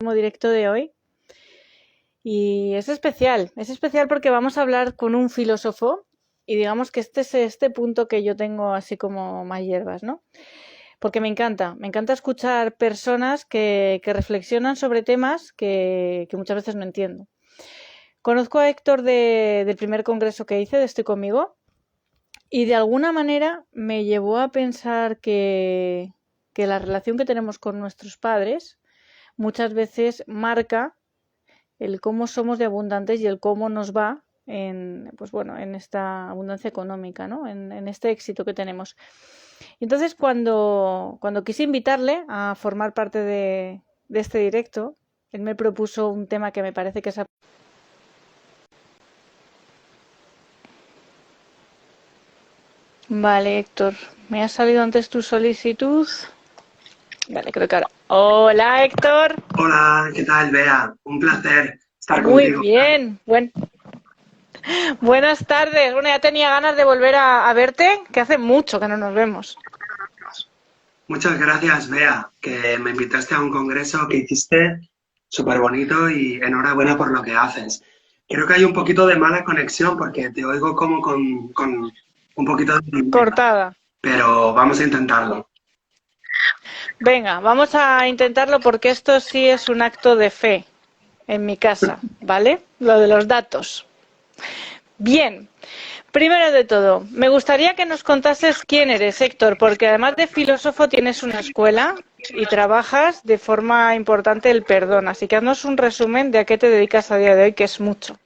Directo de hoy y es especial porque vamos a hablar con un filósofo y digamos que este es este punto que yo tengo así como más hierbas, ¿no? Porque me encanta escuchar personas que reflexionan sobre temas que muchas veces no entiendo. Conozco a Héctor del primer congreso que hice de Estoy Conmigo y de alguna manera me llevó a pensar que la relación que tenemos con nuestros padres muchas veces marca el cómo somos de abundantes y el cómo nos va en esta abundancia económica, ¿no? En este éxito que tenemos. Y entonces cuando quise invitarle a formar parte de este directo, él me propuso un tema que me parece que es... Vale, Héctor, me ha salido antes tu solicitud. Vale, creo que ahora... Hola, Héctor. Hola, ¿qué tal, Bea? Un placer estar Muy contigo. bien. Buenas tardes. Bueno, ya tenía ganas de volver a verte, que hace mucho que no nos vemos. Muchas gracias, Bea, que me invitaste a un congreso que hiciste súper bonito y enhorabuena por lo que haces. Creo que hay un poquito de mala conexión porque te oigo como con un poquito de... Cortada. Pero vamos a intentarlo. Venga, vamos a intentarlo porque esto sí es un acto de fe en mi casa, ¿vale? Lo de los datos. Bien, primero de todo, me gustaría que nos contases quién eres, Héctor, porque además de filósofo tienes una escuela y trabajas de forma importante el perdón. Así que haznos un resumen de a qué te dedicas a día de hoy, que es mucho.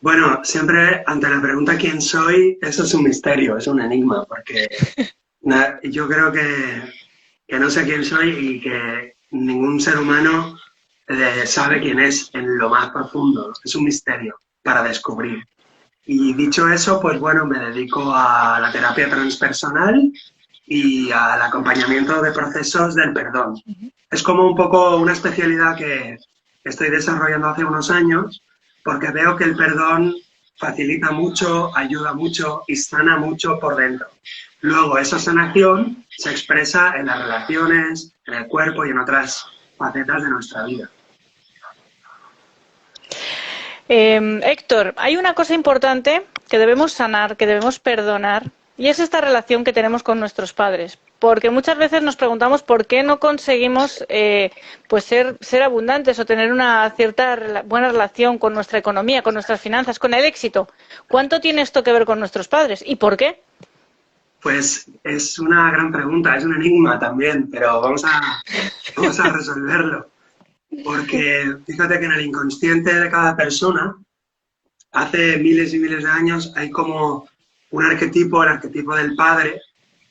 Bueno, siempre ante la pregunta quién soy, eso es un misterio, es un enigma, porque yo creo que no sé quién soy y que ningún ser humano sabe quién es en lo más profundo. Es un misterio para descubrir. Y dicho eso, pues bueno, me dedico a la terapia transpersonal y al acompañamiento de procesos del perdón. Es como un poco una especialidad que estoy desarrollando hace unos años porque veo que el perdón facilita mucho, ayuda mucho y sana mucho por dentro. Luego, esa sanación se expresa en las relaciones, en el cuerpo y en otras facetas de nuestra vida. Héctor, hay una cosa importante que debemos sanar, que debemos perdonar, y es esta relación que tenemos con nuestros padres. Porque muchas veces nos preguntamos por qué no conseguimos pues ser abundantes o tener una cierta buena relación con nuestra economía, con nuestras finanzas, con el éxito. ¿Cuánto tiene esto que ver con nuestros padres y por qué? Pues es una gran pregunta, es un enigma también, pero vamos a resolverlo. Porque fíjate que en el inconsciente de cada persona, hace miles y miles de años, hay como un arquetipo, el arquetipo del padre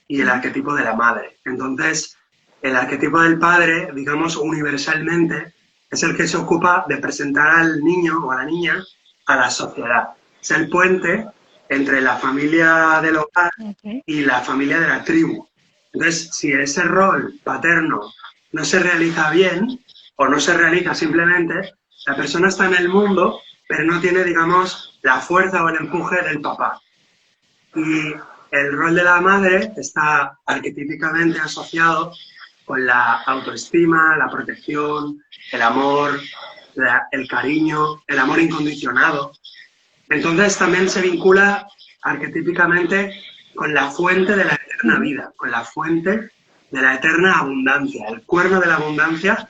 y el arquetipo de la madre. Entonces, el arquetipo del padre, digamos, universalmente, es el que se ocupa de presentar al niño o a la niña a la sociedad. Es el puente entre la familia del hogar Okay. y la familia de la tribu. Entonces, si ese rol paterno no se realiza bien o no se realiza simplemente, la persona está en el mundo, pero no tiene, digamos, la fuerza o el empuje del papá. Y el rol de la madre está arquetípicamente asociado con la autoestima, la protección, el amor, el cariño, el amor incondicionado. Entonces también se vincula arquetípicamente con la fuente de la eterna vida, con la fuente de la eterna abundancia. El cuerno de la abundancia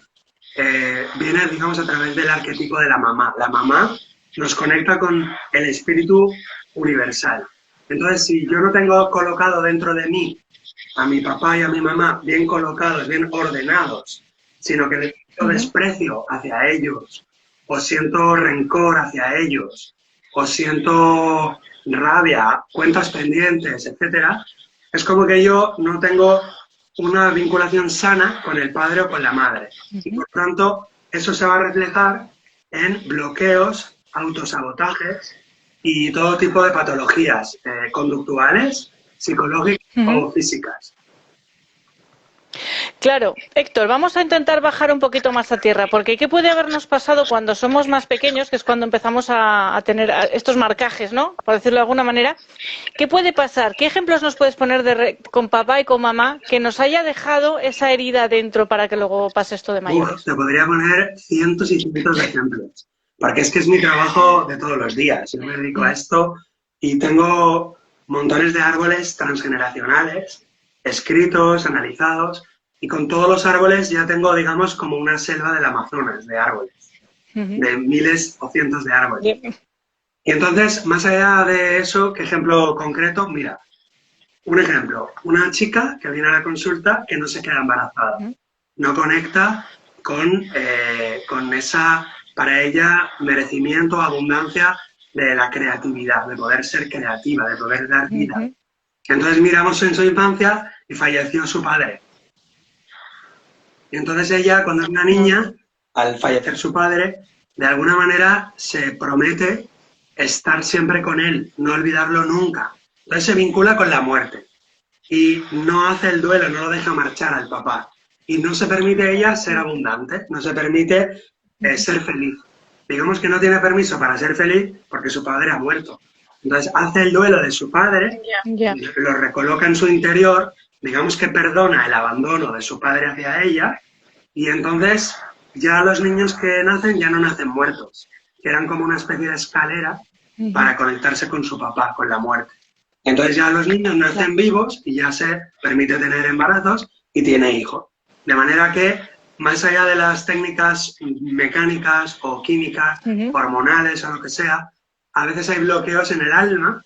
viene, digamos, a través del arquetipo de la mamá. La mamá nos conecta con el espíritu universal. Entonces, si yo no tengo colocado dentro de mí a mi papá y a mi mamá bien colocados, bien ordenados, sino que les siento desprecio hacia ellos, o siento rencor hacia ellos, o siento rabia, cuentas pendientes, etcétera, es como que yo no tengo una vinculación sana con el padre o con la madre. Y por tanto, eso se va a reflejar en bloqueos, autosabotajes y todo tipo de patologías conductuales, psicológicas o físicas. Claro, Héctor, vamos a intentar bajar un poquito más a tierra, porque ¿qué puede habernos pasado cuando somos más pequeños, que es cuando empezamos a tener estos marcajes, ¿no? Por decirlo de alguna manera. ¿Qué puede pasar? ¿Qué ejemplos nos puedes poner con papá y con mamá que nos haya dejado esa herida dentro para que luego pase esto de mayores? Te podría poner cientos y cientos de ejemplos, porque es que es mi trabajo de todos los días. Yo me dedico a esto y tengo montones de árboles transgeneracionales, escritos, analizados, y con todos los árboles ya tengo, digamos, como una selva del Amazonas de árboles, de miles o cientos de árboles. Y entonces, más allá de eso, ¿qué ejemplo concreto? Mira, un ejemplo, una chica que viene a la consulta que no se queda embarazada, no conecta con esa, para ella, merecimiento, abundancia de la creatividad, de poder ser creativa, de poder dar vida. Entonces miramos en su infancia y falleció su padre. Y entonces ella, cuando es una niña, al fallecer su padre, de alguna manera se promete estar siempre con él, no olvidarlo nunca. Entonces se vincula con la muerte y no hace el duelo, no lo deja marchar al papá. Y no se permite ella ser abundante, no se permite ser feliz. Digamos que no tiene permiso para ser feliz porque su padre ha muerto. Entonces hace el duelo de su padre, lo recoloca en su interior, digamos que perdona el abandono de su padre hacia ella, y entonces ya los niños que nacen ya no nacen muertos, que eran como una especie de escalera para conectarse con su papá, con la muerte. Entonces ya los niños nacen vivos y ya se permite tener embarazos y tiene hijos. De manera que, más allá de las técnicas mecánicas o químicas, hormonales o lo que sea, a veces hay bloqueos en el alma,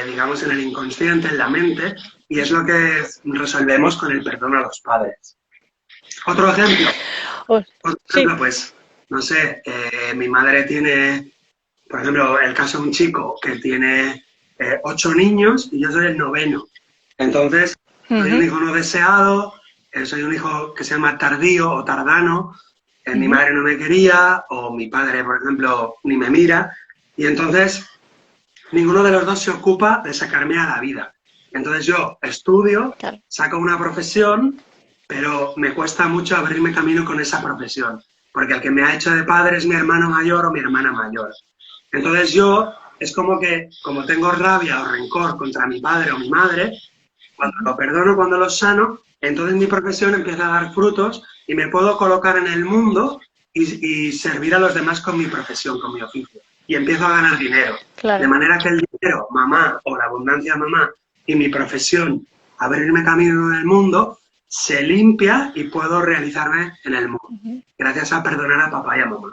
digamos en el inconsciente, en la mente, y es lo que resolvemos con el perdón a los padres. Otro ejemplo, pues, no sé, mi madre tiene, por ejemplo, el caso de un chico que tiene 8 niños y yo soy el 9º. Entonces, soy un hijo no deseado, soy un hijo que se llama tardío o tardano, mi madre no me quería, o mi padre, por ejemplo, ni me mira, y entonces ninguno de los dos se ocupa de sacarme a la vida. Entonces yo estudio, saco una profesión, pero me cuesta mucho abrirme camino con esa profesión, porque el que me ha hecho de padre es mi hermano mayor o mi hermana mayor. Entonces yo, es como que, como tengo rabia o rencor contra mi padre o mi madre, cuando lo perdono, cuando lo sano, entonces mi profesión empieza a dar frutos y me puedo colocar en el mundo y servir a los demás con mi profesión, con mi oficio. Y empiezo a ganar dinero. De manera que el dinero, mamá, o la abundancia mamá, y mi profesión, abrirme camino en el mundo, se limpia y puedo realizarme en el mundo. Gracias a perdonar a papá y a mamá.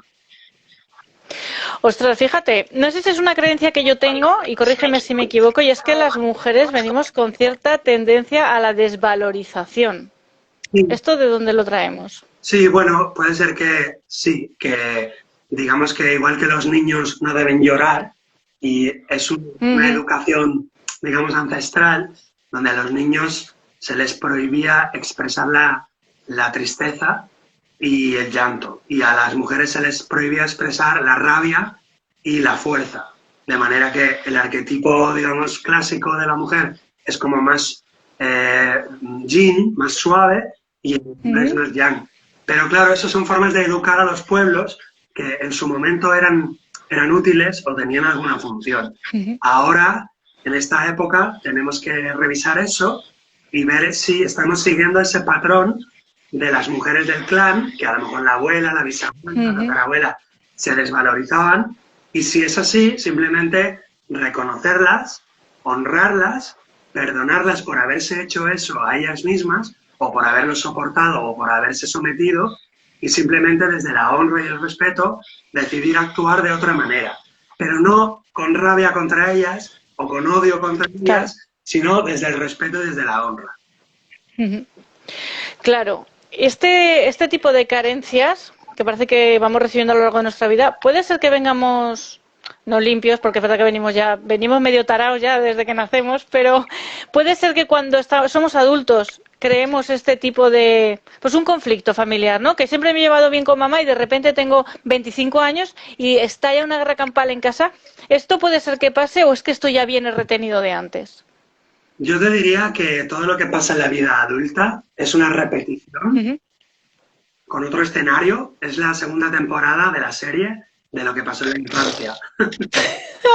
Ostras, fíjate, no sé si es una creencia que yo tengo, y corrígeme si me equivoco, y es que las mujeres venimos con cierta tendencia a la desvalorización. Sí. ¿Esto de dónde lo traemos? Sí, bueno, puede ser que sí, que digamos que igual que los niños no deben llorar, y es una educación, digamos, ancestral, donde a los niños se les prohibía expresar la tristeza y el llanto, y a las mujeres se les prohibía expresar la rabia y la fuerza, de manera que el arquetipo, digamos, clásico de la mujer es como más yin, más suave, y el hombre es más yang. Pero claro, eso son formas de educar a los pueblos que en su momento eran útiles o tenían alguna función. Ahora, en esta época, tenemos que revisar eso y ver si estamos siguiendo ese patrón de las mujeres del clan, que a lo mejor la abuela, la bisabuela, la tarabuela se desvalorizaban, y si es así, simplemente reconocerlas, honrarlas, perdonarlas por haberse hecho eso a ellas mismas, o por haberlo soportado, o por haberse sometido, y simplemente desde la honra y el respeto decidir actuar de otra manera. Pero no con rabia contra ellas, o con odio contra ellas, sino desde el respeto y desde la honra. Claro. Este tipo de carencias, que parece que vamos recibiendo a lo largo de nuestra vida, puede ser que vengamos no limpios, porque es verdad que venimos medio tarados ya desde que nacemos, pero puede ser que cuando somos adultos creemos este tipo de, pues un conflicto familiar, ¿no? Que siempre me he llevado bien con mamá y de repente tengo 25 años y estalla una guerra campal en casa. ¿Esto puede ser que pase o es que esto ya viene retenido de antes? Yo te diría que todo lo que pasa en la vida adulta es una repetición con otro escenario. Es la segunda temporada de la serie de lo que pasó en la infancia.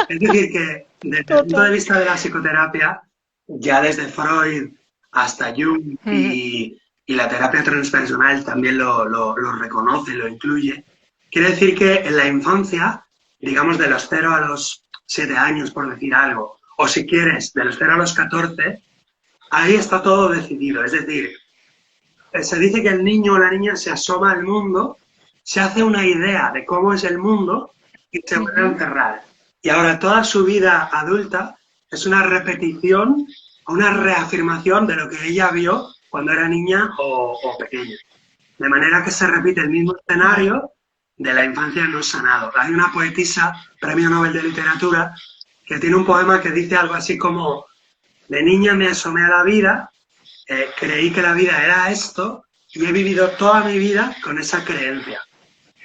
Es decir, que desde el punto de Total. vista de la psicoterapia, ya desde Freud hasta Jung y la terapia transpersonal también lo reconoce, lo incluye, quiere decir que en la infancia, digamos de los 0 a los 7 años, por decir algo, o si quieres, de los 0 a los 14, ahí está todo decidido. Es decir, se dice que el niño o la niña se asoma al mundo, se hace una idea de cómo es el mundo y se vuelve a encerrar. Y ahora toda su vida adulta es una repetición, una reafirmación de lo que ella vio cuando era niña o pequeña. De manera que se repite el mismo escenario de la infancia no sanado. Hay una poetisa, premio Nobel de Literatura, que tiene un poema que dice algo así como: de niña me asomé a la vida, creí que la vida era esto y he vivido toda mi vida con esa creencia.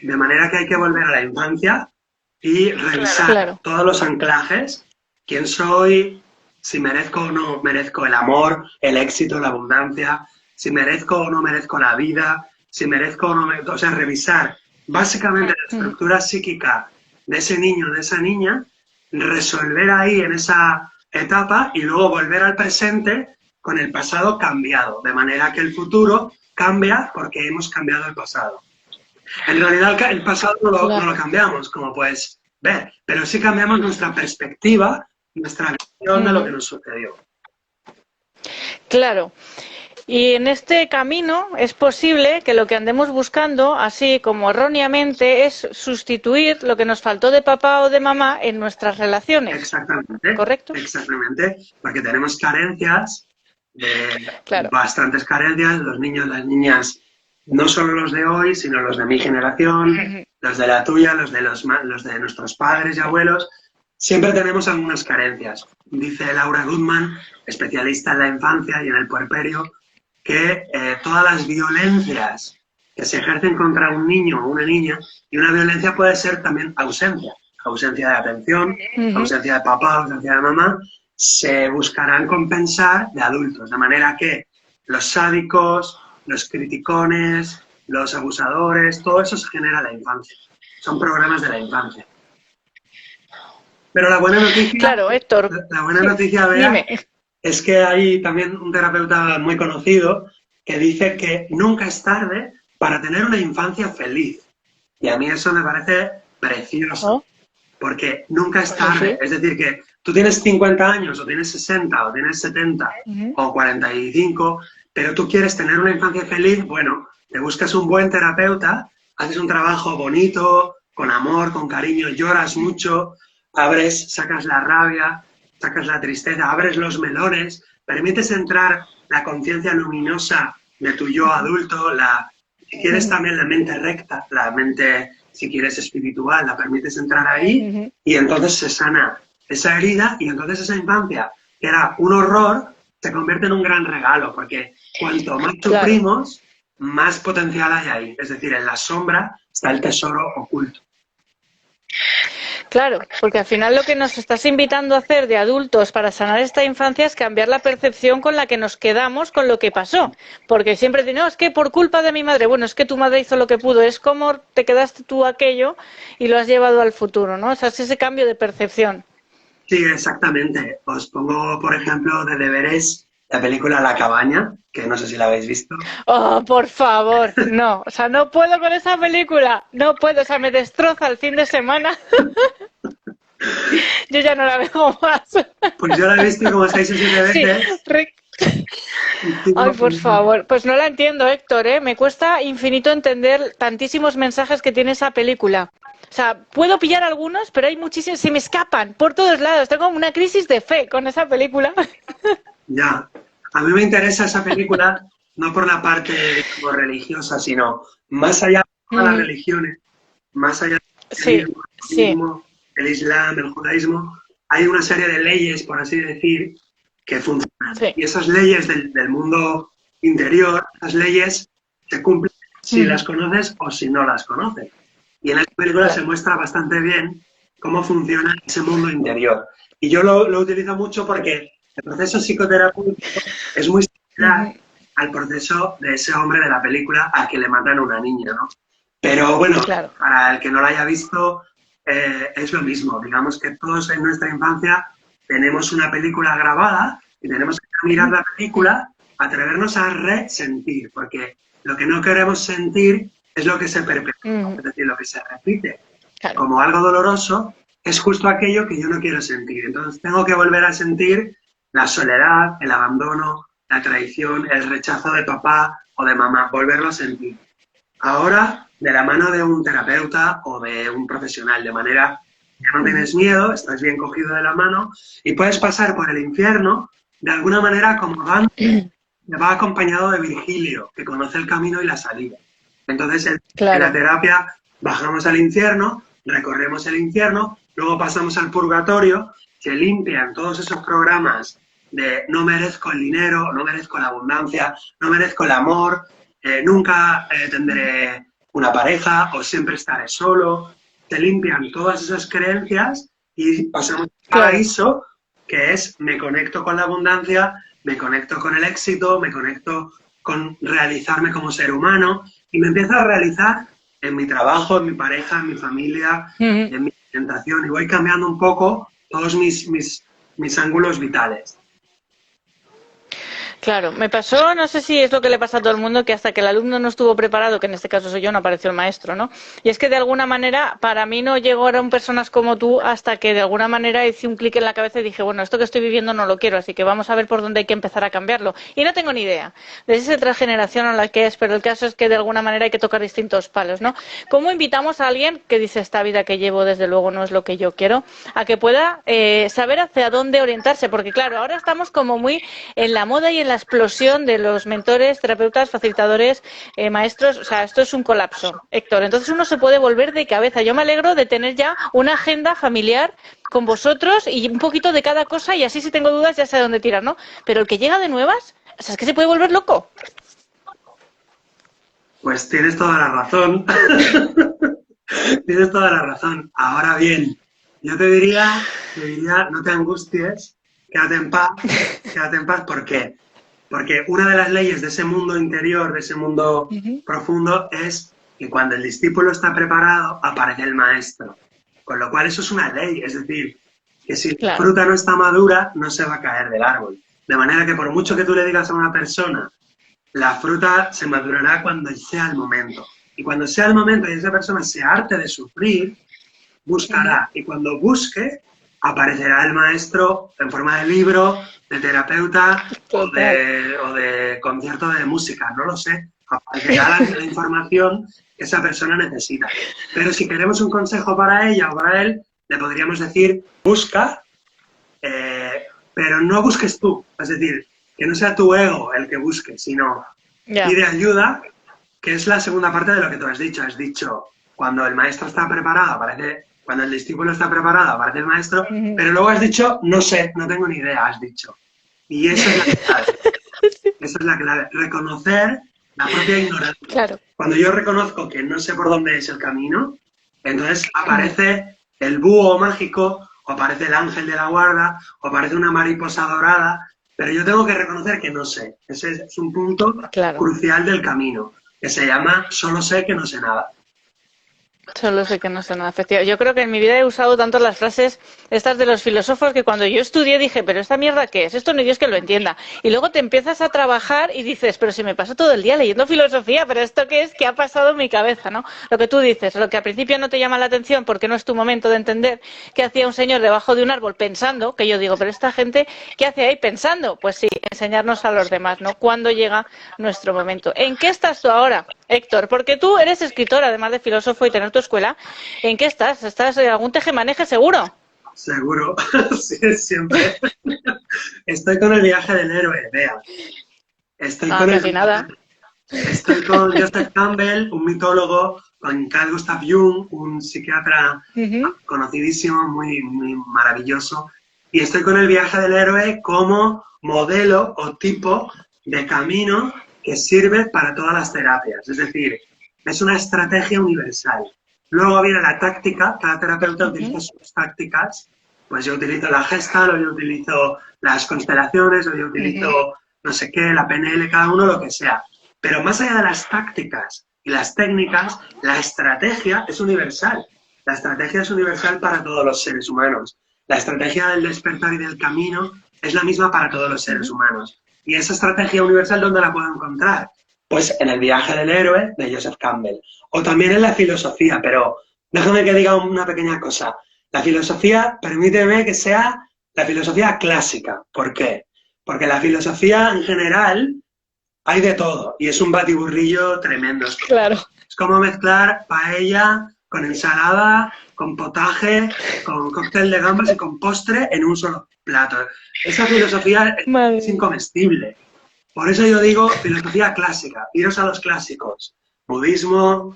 De manera que hay que volver a la infancia y revisar Claro. todos los anclajes, quién soy, si merezco o no merezco el amor, el éxito, la abundancia, si merezco o no merezco la vida, si merezco o no merezco, o sea, revisar básicamente la estructura psíquica de ese niño, de esa niña, resolver ahí en esa etapa y luego volver al presente con el pasado cambiado, de manera que el futuro cambia porque hemos cambiado el pasado. En realidad el pasado no lo cambiamos, como puedes ver, pero sí cambiamos nuestra perspectiva, nuestra visión de lo que nos sucedió. Claro. Y en este camino es posible que lo que andemos buscando, así como erróneamente, es sustituir lo que nos faltó de papá o de mamá en nuestras relaciones. Exactamente. ¿Correcto? Exactamente, porque tenemos carencias, Claro. bastantes carencias, los niños, las niñas, no solo los de hoy, sino los de mi generación, los de la tuya, los de nuestros padres y abuelos. Siempre tenemos algunas carencias. Dice Laura Goodman, especialista en la infancia y en el puerperio, que todas las violencias que se ejercen contra un niño o una niña, y una violencia puede ser también ausencia de atención, ausencia de papá, ausencia de mamá, se buscarán compensar de adultos, de manera que los sádicos, los criticones, los abusadores, todo eso se genera en la infancia. Son programas de la infancia. Pero la buena noticia, claro, Héctor, noticia, Bea, es que hay también un terapeuta muy conocido que dice que nunca es tarde para tener una infancia feliz. Y a mí eso me parece precioso, porque nunca es tarde. Es decir, que tú tienes 50 años, o tienes 60, o tienes 70, o 45, pero tú quieres tener una infancia feliz, bueno, te buscas un buen terapeuta, haces un trabajo bonito, con amor, con cariño, lloras mucho, sacas la rabia, sacas la tristeza, abres los melones, permites entrar la conciencia luminosa de tu yo adulto, si quieres también la mente recta, la mente, si quieres, espiritual, la permites entrar ahí y entonces se sana esa herida y entonces esa infancia, que era un horror, se convierte en un gran regalo, porque cuanto más sufrimos, más potencial hay ahí. Es decir, en la sombra está el tesoro oculto. Claro, porque al final lo que nos estás invitando a hacer de adultos para sanar esta infancia es cambiar la percepción con la que nos quedamos con lo que pasó. Porque siempre digo, no, es que por culpa de mi madre, bueno, es que tu madre hizo lo que pudo, es como te quedaste tú aquello y lo has llevado al futuro, ¿no? O sea, es ese cambio de percepción. Sí, exactamente. Os pongo, por ejemplo, de deberes la película La cabaña, que no sé si la habéis visto. Oh, por favor, no. O sea, no puedo con esa película. No puedo, o sea, me destroza el fin de semana. Yo ya no la veo más. Pues yo la he visto como 6 o 7 veces. Sí. Ay, por favor. Pues no la entiendo, Héctor, ¿eh? Me cuesta infinito entender tantísimos mensajes que tiene esa película. O sea, puedo pillar algunos, pero hay muchísimos, se me escapan por todos lados. Tengo una crisis de fe con esa película. Ya. A mí me interesa esa película no por la parte como religiosa, sino más allá de las religiones, más allá el Islam, el judaísmo, hay una serie de leyes, por así decir, que funcionan. Sí. Y esas leyes del mundo interior, esas leyes se cumplen si las conoces o si no las conoces. Y en esta película se muestra bastante bien cómo funciona ese mundo interior. Y yo lo utilizo mucho porque El proceso psicoterapéutico es muy similar al proceso de ese hombre de la película al que le matan a una niña, ¿no? Pero bueno, Claro. para el que no lo haya visto, es lo mismo. Digamos que todos en nuestra infancia tenemos una película grabada y tenemos que mirar la película, atrevernos a resentir, porque lo que no queremos sentir es lo que se perpetúa, es decir, lo que se repite Claro. como algo doloroso, es justo aquello que yo no quiero sentir. Entonces tengo que volver a sentir la soledad, el abandono, la traición, el rechazo de papá o de mamá, volverlo a sentir. Ahora, de la mano de un terapeuta o de un profesional, de manera que no tienes miedo, estás bien cogido de la mano y puedes pasar por el infierno de alguna manera como Dante, que va acompañado de Virgilio, que conoce el camino y la salida. Entonces, en la terapia bajamos al infierno, recorremos el infierno, luego pasamos al purgatorio, se limpian todos esos programas de no merezco el dinero, no merezco la abundancia, no merezco el amor, nunca tendré una pareja o siempre estaré solo. Se limpian todas esas creencias y pasamos al paraíso, que es me conecto con la abundancia, me conecto con el éxito, me conecto con realizarme como ser humano y me empiezo a realizar en mi trabajo, en mi pareja, en mi familia, en mi alimentación y voy cambiando un poco todos mis ángulos vitales. Claro, me pasó, no sé si es lo que le pasa a todo el mundo, que hasta que el alumno no estuvo preparado, que en este caso soy yo, no apareció el maestro, ¿no? Y es que de alguna manera, para mí no llegaron personas como tú hasta que de alguna manera hice un clic en la cabeza y dije, bueno, esto que estoy viviendo no lo quiero, así que vamos a ver por dónde hay que empezar a cambiarlo. Y no tengo ni idea de si es otra generación o la que es, pero el caso es que de alguna manera hay que tocar distintos palos, ¿no? ¿Cómo invitamos a alguien que dice esta vida que llevo desde luego no es lo que yo quiero, a que pueda saber hacia dónde orientarse? Porque claro, ahora estamos como muy en la moda y en la explosión de los mentores, terapeutas, facilitadores, maestros, o sea, esto es un colapso, Héctor. Entonces uno se puede volver de cabeza. Yo me alegro de tener ya una agenda familiar con vosotros y un poquito de cada cosa y así si tengo dudas ya sé dónde tirar, ¿no? Pero el que llega de nuevas, o sea, es que se puede volver loco. Pues tienes toda la razón. Tienes toda la razón. Ahora bien, yo te diría, no te angusties, quédate en paz, ¿por qué? Porque una de las leyes de ese mundo interior, de ese mundo profundo, es que cuando el discípulo está preparado, aparece el maestro. Con lo cual eso es una ley, es decir, que si la fruta no está madura, no se va a caer del árbol. De manera que por mucho que tú le digas a una persona, la fruta se madurará cuando sea el momento. Y cuando sea el momento y esa persona se harte de sufrir, buscará. Y cuando busque, aparecerá el maestro en forma de libro, de terapeuta o de concierto de música, no lo sé. Aparecerá la información que esa persona necesita. Pero si queremos un consejo para ella o para él, le podríamos decir, busca, pero no busques tú. Es decir, que no sea tu ego el que busque, sino pide ayuda, que es la segunda parte de lo que tú has dicho. Has dicho, cuando el maestro está preparado, aparece, cuando el discípulo está preparado, aparece el maestro, pero luego has dicho, no sé, no tengo ni idea, has dicho. Y esa es la clave. Esa es la clave. Reconocer la propia ignorancia. Claro. Cuando yo reconozco que no sé por dónde es el camino, entonces aparece el búho mágico, o aparece el ángel de la guarda, o aparece una mariposa dorada, pero yo tengo que reconocer que no sé. Ese es un punto crucial del camino, que se llama solo sé que no sé nada. Solo sé que no sé nada, efectivamente. Yo creo que en mi vida he usado tanto las frases estas de los filósofos que cuando yo estudié dije, pero esta mierda ¿qué es? Esto no hay Dios que lo entienda. Y luego te empiezas a trabajar y dices, pero si me paso todo el día leyendo filosofía, pero ¿esto qué es? ¿Qué ha pasado en mi cabeza? ¿No? Lo que tú dices, lo que al principio no te llama la atención porque no es tu momento de entender qué hacía un señor debajo de un árbol pensando, que yo digo, pero esta gente, ¿qué hace ahí pensando? Pues sí, enseñarnos a los demás, ¿no? ¿Cuándo llega nuestro momento? ¿En qué estás tú ahora, Héctor? Porque tú eres escritor, además de filósofo y tener tu escuela. ¿En qué estás? ¿Estás en algún tejemaneje seguro? Seguro, sí, siempre. Estoy con el viaje del héroe, vea. Estoy con Joseph Campbell, un mitólogo, con Carl Gustav Jung, un psiquiatra conocidísimo, muy, muy maravilloso. Y estoy con el viaje del héroe como modelo o tipo de camino que sirve para todas las terapias. Es decir, es una estrategia universal. Luego viene la táctica, cada terapeuta utiliza sus tácticas. Pues yo utilizo la Gestalt, o yo utilizo las constelaciones, o yo utilizo no sé qué, la PNL, cada uno lo que sea. Pero más allá de las tácticas y las técnicas, la estrategia es universal. La estrategia es universal para todos los seres humanos. La estrategia del despertar y del camino es la misma para todos los seres humanos. Y esa estrategia universal, ¿dónde la puedo encontrar? Pues en el viaje del héroe de Joseph Campbell. O también en la filosofía, pero déjame que diga una pequeña cosa. La filosofía, permíteme que sea la filosofía clásica. ¿Por qué? Porque la filosofía en general hay de todo y es un batiburrillo tremendo. Claro. Es como mezclar paella con ensalada, con potaje, con cóctel de gambas y con postre en un solo plato. Esa filosofía es incomestible. Por eso yo digo filosofía clásica. Iros a los clásicos. Budismo,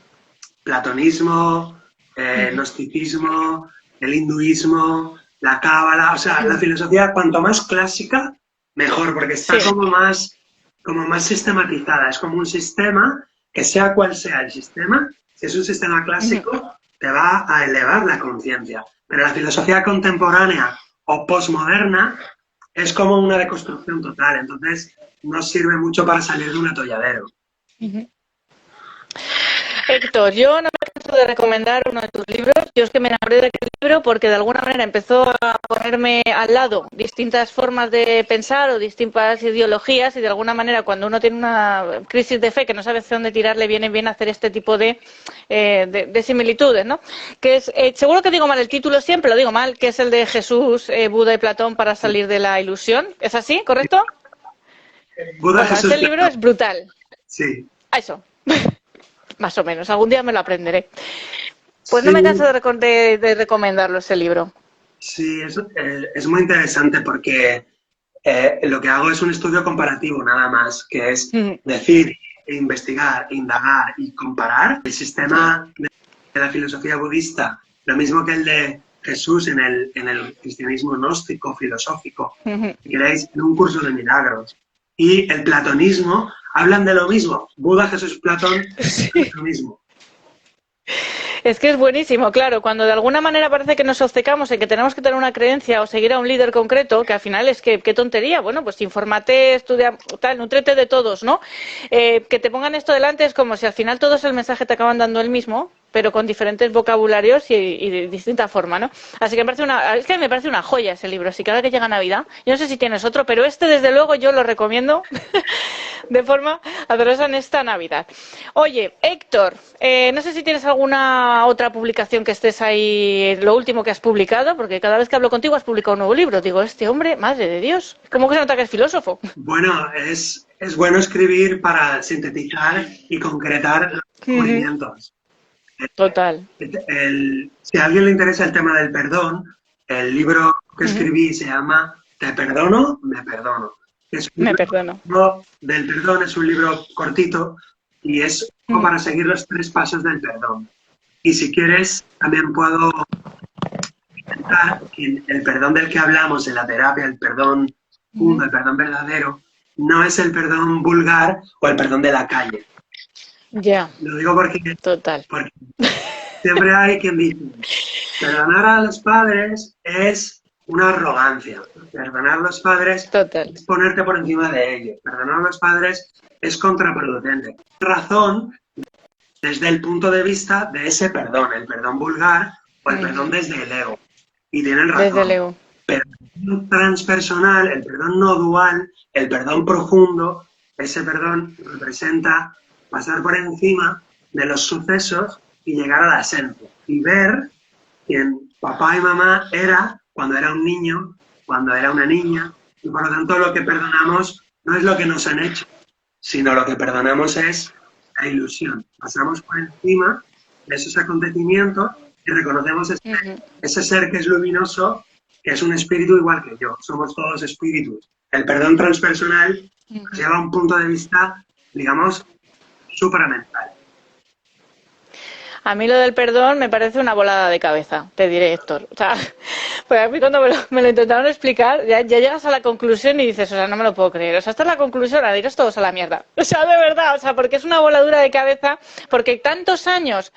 platonismo, gnosticismo, el hinduismo, la cábala. O sea, la filosofía cuanto más clásica, mejor, porque está como más sistematizada. Es como un sistema que sea cual sea el sistema, si es un sistema clásico, te va a elevar la conciencia. Pero la filosofía contemporánea o posmoderna es como una deconstrucción total. Entonces, no sirve mucho para salir de un atolladero. Héctor, yo no me canso de recomendar uno de tus libros. Yo es que me enamoré de aquel libro porque de alguna manera empezó a ponerme al lado distintas formas de pensar o distintas ideologías y de alguna manera cuando uno tiene una crisis de fe que no sabe hacia dónde tirar, le viene bien hacer este tipo de similitudes, ¿no? Que es, seguro que digo mal el título, siempre lo digo mal, que es el de Jesús, Buda y Platón para salir de la ilusión. ¿Es así? ¿Correcto? Buda, bueno, Jesús, este libro es brutal. Sí. Eso. Más o menos, algún día me lo aprenderé. Pues no me canso de recomendarlo ese libro. Sí, es muy interesante porque lo que hago es un estudio comparativo nada más, que es decir, investigar, indagar y comparar el sistema de la filosofía budista, lo mismo que el de Jesús en el cristianismo gnóstico, filosófico, si queréis, en un curso de milagros. Y el platonismo, hablan de lo mismo. Buda, Jesús, Platón, es lo mismo. Es que es buenísimo, claro, cuando de alguna manera parece que nos obcecamos en que tenemos que tener una creencia o seguir a un líder concreto, que al final es que, qué tontería, bueno, pues infórmate, estudia, tal, nútrete de todos, ¿no? Que te pongan esto delante es como si al final todos el mensaje te acaban dando el mismo, pero con diferentes vocabularios y de distinta forma, ¿no? Así que me parece una joya ese libro, así que ahora que llega Navidad, yo no sé si tienes otro, pero este desde luego yo lo recomiendo de forma adorosa en esta Navidad. Oye, Héctor, no sé si tienes alguna otra publicación que estés ahí, lo último que has publicado, porque cada vez que hablo contigo has publicado un nuevo libro. Digo, este hombre, madre de Dios, ¿cómo que se nota que es filósofo? Bueno, es bueno escribir para sintetizar y concretar los movimientos. Total. Si a alguien le interesa el tema del perdón, el libro que escribí se llama Te perdono, me perdono. Me perdono. Del perdón es un libro cortito y es para seguir los 3 pasos del perdón. Y si quieres, también puedo intentar que el perdón del que hablamos en la terapia, el perdón puro, el perdón verdadero, no es el perdón vulgar o el perdón de la calle. Ya. Lo digo porque siempre hay quien dice, perdonar a los padres es una arrogancia. Perdonar a los padres es ponerte por encima de ellos. Perdonar a los padres es contraproducente. Razón desde el punto de vista de ese perdón, el perdón vulgar o el perdón desde el ego. Y tienen razón. Desde el ego. Pero el perdón transpersonal, el perdón no dual, el perdón profundo, ese perdón representa pasar por encima de los sucesos y llegar a la esencia. Y ver quién papá y mamá era cuando era un niño, cuando era una niña. Y por lo tanto lo que perdonamos no es lo que nos han hecho, sino lo que perdonamos es la ilusión. Pasamos por encima de esos acontecimientos y reconocemos ese ser que es luminoso, que es un espíritu igual que yo. Somos todos espíritus. El perdón transpersonal nos lleva a un punto de vista, digamos, supramental. A mí lo del perdón me parece una volada de cabeza, te diré, Héctor. O sea, Pues a mí cuando me lo intentaron explicar, ya llegas a la conclusión y dices, o sea, no me lo puedo creer. O sea, esta es la conclusión, a iros todos a la mierda. O sea, de verdad, o sea, porque es una voladura de cabeza, porque tantos años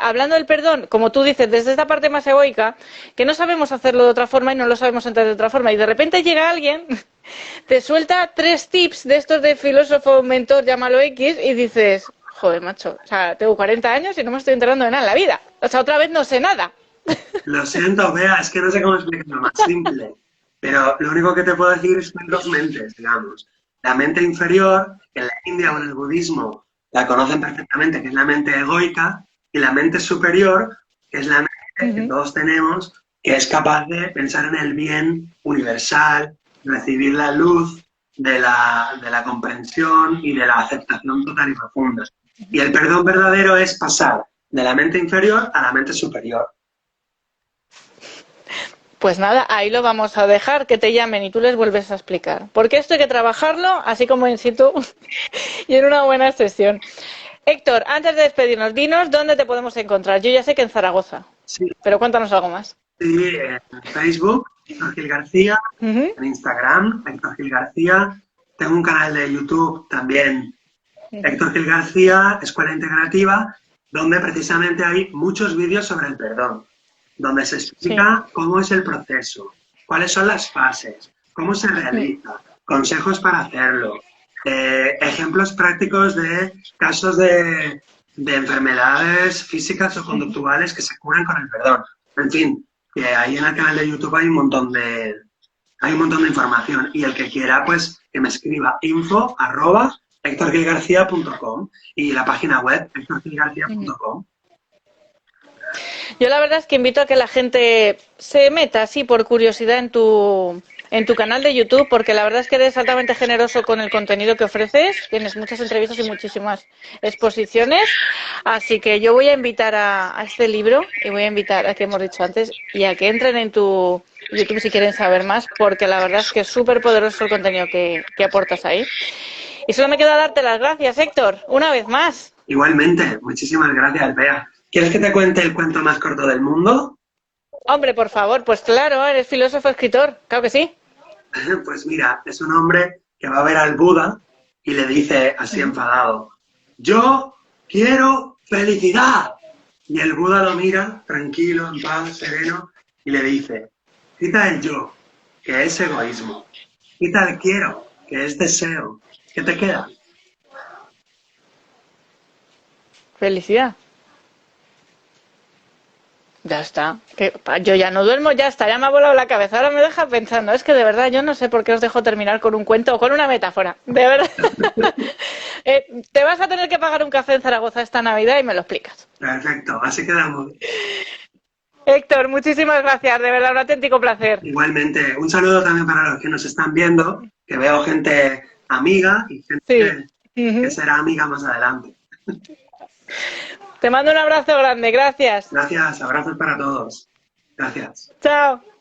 hablando del perdón, como tú dices, desde esta parte más egoica, que no sabemos hacerlo de otra forma y no lo sabemos entender de otra forma. Y de repente llega alguien, te suelta 3 tips de estos de filósofo, mentor, llámalo X, y dices, joder, macho, o sea, tengo 40 años y no me estoy enterando de nada en la vida. O sea, otra vez no sé nada. Lo siento, Bea, es que no sé cómo explicarlo más simple. Pero lo único que te puedo decir es que hay dos mentes, digamos. La mente inferior, que en la India o en el budismo la conocen perfectamente, que es la mente egoica, y la mente superior, que es la mente que todos tenemos, que es capaz de pensar en el bien universal, recibir la luz de la comprensión y de la aceptación total y profunda. Y el perdón verdadero es pasar de la mente inferior a la mente superior. Pues nada, ahí lo vamos a dejar, que te llamen y tú les vuelves a explicar. Porque esto hay que trabajarlo, así como in situ, y en una buena sesión. Héctor, antes de despedirnos, dinos dónde te podemos encontrar. Yo ya sé que en Zaragoza, Sí, pero cuéntanos algo más. sí, en Facebook, Héctor Gil García, en Instagram, Héctor Gil García. Tengo un canal de YouTube también, Héctor Gil García, Escuela Integrativa, donde precisamente hay muchos vídeos sobre el perdón, donde se explica cómo es el proceso, cuáles son las fases, cómo se realiza, consejos para hacerlo, ejemplos prácticos de casos de enfermedades físicas o conductuales que se curan con el perdón. En fin, que ahí en el canal de YouTube hay un montón de información, y el que quiera, pues, que me escriba info@hectorgilgarcia.com y la página web hectorgilgarcia.com. Yo la verdad es que invito a que la gente se meta así por curiosidad en tu canal de YouTube, porque la verdad es que eres altamente generoso con el contenido que ofreces. Tienes muchas entrevistas y muchísimas exposiciones. Así que yo voy a invitar a este libro y voy a invitar a que hemos dicho antes y a que entren en tu YouTube si quieren saber más, porque la verdad es que es súper poderoso el contenido que aportas ahí. Y solo me queda darte las gracias, Héctor, una vez más. Igualmente, muchísimas gracias, Bea. ¿Quieres que te cuente el cuento más corto del mundo? Hombre, por favor, pues claro, eres filósofo, escritor, claro que sí. Pues mira, es un hombre que va a ver al Buda y le dice así enfadado, yo quiero felicidad. Y el Buda lo mira, tranquilo, en paz, sereno, y le dice, quita el yo, que es egoísmo, quita el quiero, que es deseo. ¿Qué te queda? Felicidad. Ya está. Yo ya no duermo, ya está. Ya me ha volado la cabeza. Ahora me deja pensando. Es que de verdad yo no sé por qué os dejo terminar con un cuento o con una metáfora. De verdad. Te vas a tener que pagar un café en Zaragoza esta Navidad y me lo explicas. Perfecto, así quedamos. Héctor, muchísimas gracias. De verdad, un auténtico placer. Igualmente, un saludo también para los que nos están viendo, que veo gente amiga y gente que será amiga más adelante. Te mando un abrazo grande. Gracias. Gracias, abrazos para todos. Gracias. Chao.